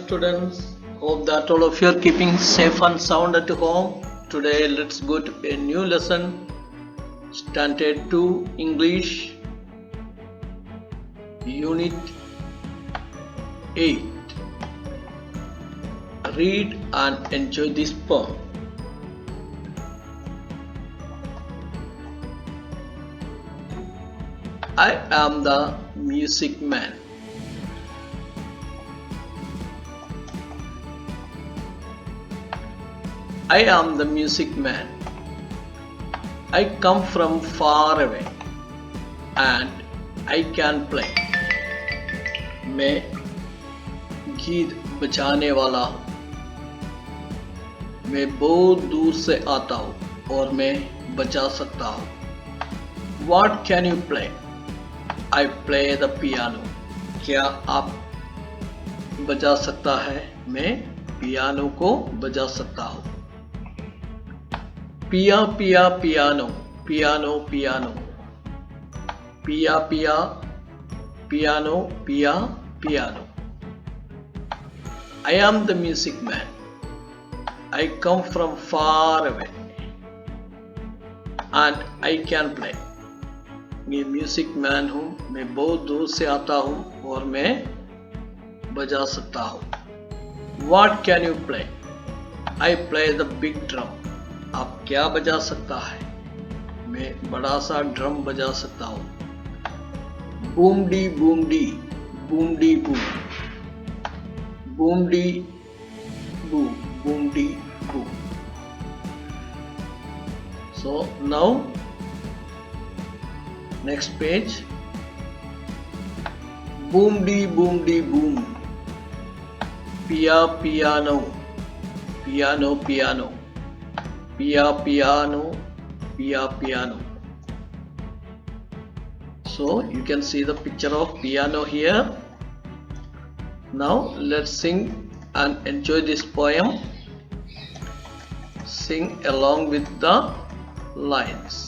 students. Hope that all of you are keeping safe and sound at home. Today, let's go to a new lesson. Standard 2 English, Unit 8. Read and enjoy this poem. I am the music man. I am the music man. I come from far away and I can play. मैं गीत बजाने वाला हूँ. मैं बहुत दूर से आता हूँ और मैं बजा सकता हूँ. What can you play? I play the piano. क्या आप बजा सकता है? मैं पियानो को बजा सकता हूँ. पिया पिया पियानो, पियानो पियानो. पिया पिया पियानो, पिया piano. I am the music man. I come from far away and I can play. मैं म्यूजिक मैन हूँ, मैं बहुत दूर से आता हूँ और मैं बजा सकता हूँ. What can you play? I play the big drum. आप क्या बजा सकता है? मैं बड़ा सा ड्रम बजा सकता हूँ. Boom D boom D, boom D boom. Boom D boom, boom D boom. So now next page. Boom dee boom. Pia piano, piano piano. Pia piano, pia piano. So you can see the picture of piano here. Now let's sing and enjoy this poem. Sing along with the lines.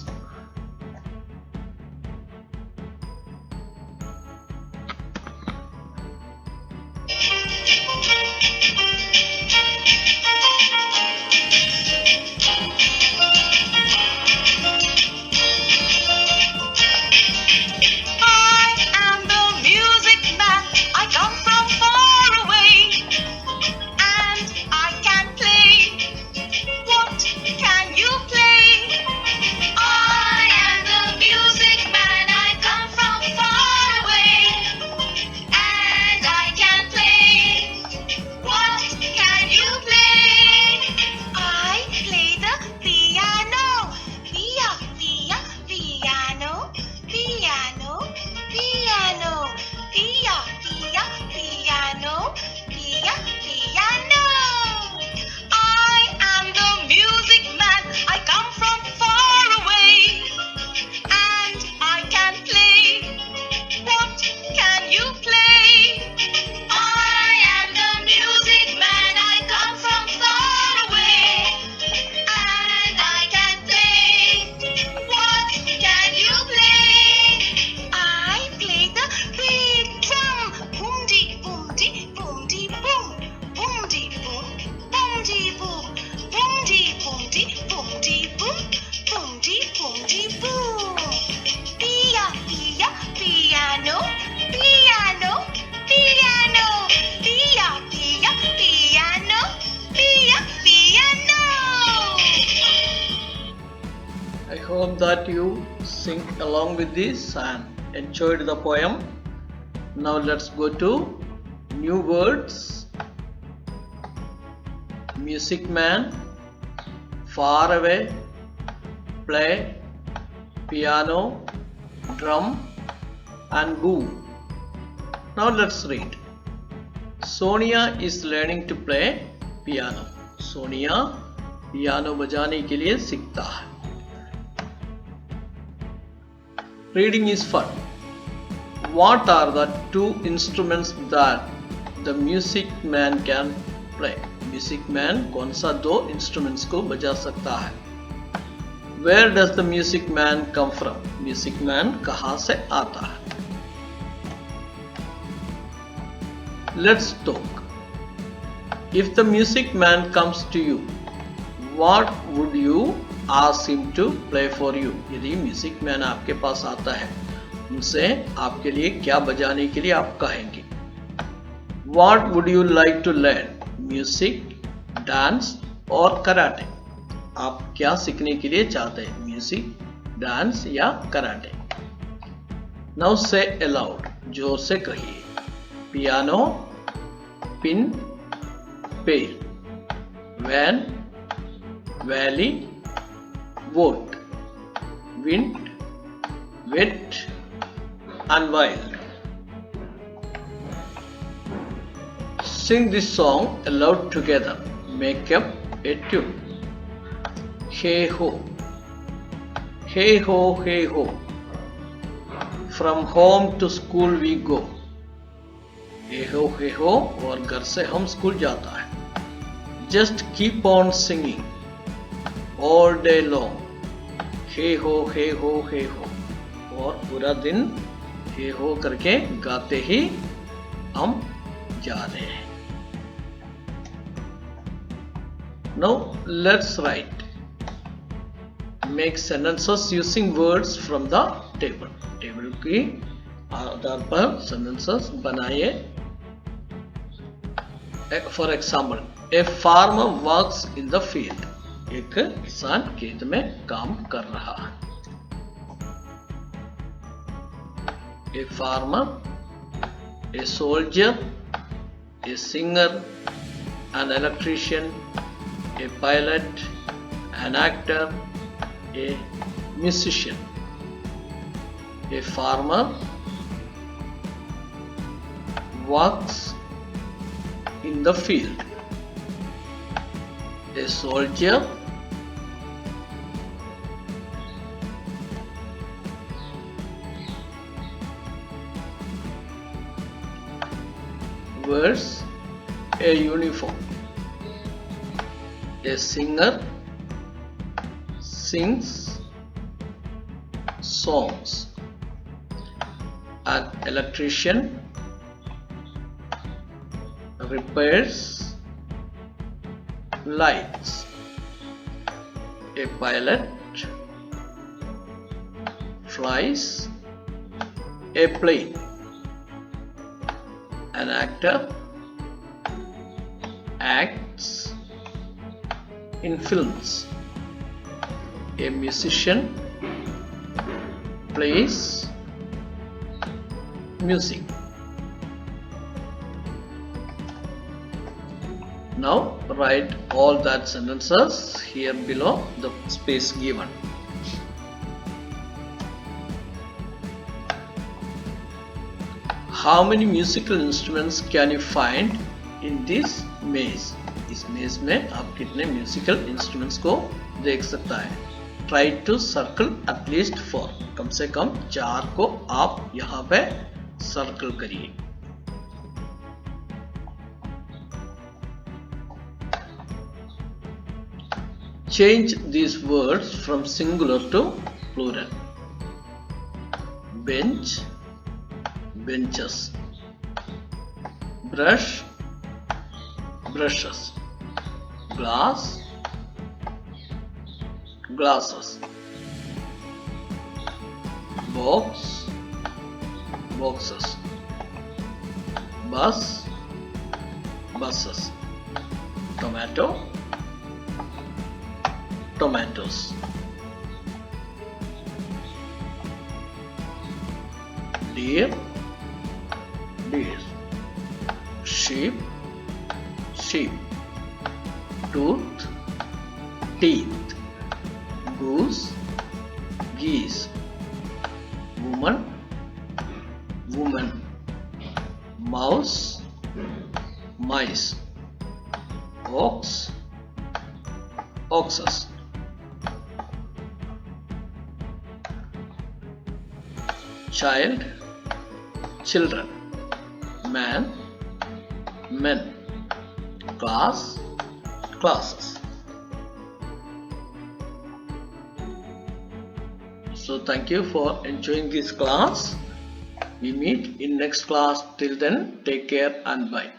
I hope that you sing along with this and enjoyed the poem. Now let's go to new words. Music man, far away, play, piano, drum and boom. Now let's read. Sonia is learning to play piano. Sonia piano बजाने के लिए सीखता है. Reading is fun. What are the two instruments that the music man can play? Music man कौन सा दो instruments को बजा सकता है? Where does the music man come from? Music man कहाँ से आता है? Let's talk. If the music man comes to you, what would you ask him to play for you? यदि म्यूजिक मैन आपके पास आता है, उनसे आपके लिए क्या बजाने के लिए आप कहेंगे? What would you like to learn? Music, dance और कराटे? आप क्या सीखने के लिए चाहते हैं? म्यूजिक, डांस या कराटे? Now say aloud, जोर से कहिए. Piano, pin, pail, van, valley, boat, wind, wet and wild. Sing this song aloud together. Make up a tune. Hey ho, hey ho, hey ho. From home to school we go. Hey ho और घर से हम school जाता है. Just keep on singing all day long. Hey ho, hey ho, hey ho. और पूरा दिन हे हो करके गाते ही हम जा रहे हैं. Now let's write. Make sentences using words from the table. Table की आधार पर sentences बनाइए. For example, a farmer works in the field. एक किसान खेत में काम कर रहा है. A farmer, a soldier, a singer, an electrician, a pilot, an actor, a musician. A farmer works in the field. A soldier wears a uniform. A singer sings songs. An electrician repairs lights. A pilot flies a plane. An actor acts in films. A musician plays music. Now write all that sentences here below the space given. How many musical instruments can you find in this maze? इस मेज में आप कितने musical instruments को देख सकता है. Try to circle at least 4. कम से कम 4 को आप यहाँ पे सर्कल करिए. Change these words from singular to plural. Bench, benches. Brush, brushes. Glass, glasses. Box, boxes. Bus, buses. Tomato, tomatoes. Deer, deer. Sheep, sheep. Tooth, teeth. Goose, geese. Woman, woman. Mouse, mice. Ox, oxes. Child, children. Man, men. Class, classes. So thank you for enjoying this class. We meet in next class. Till then, take care and bye.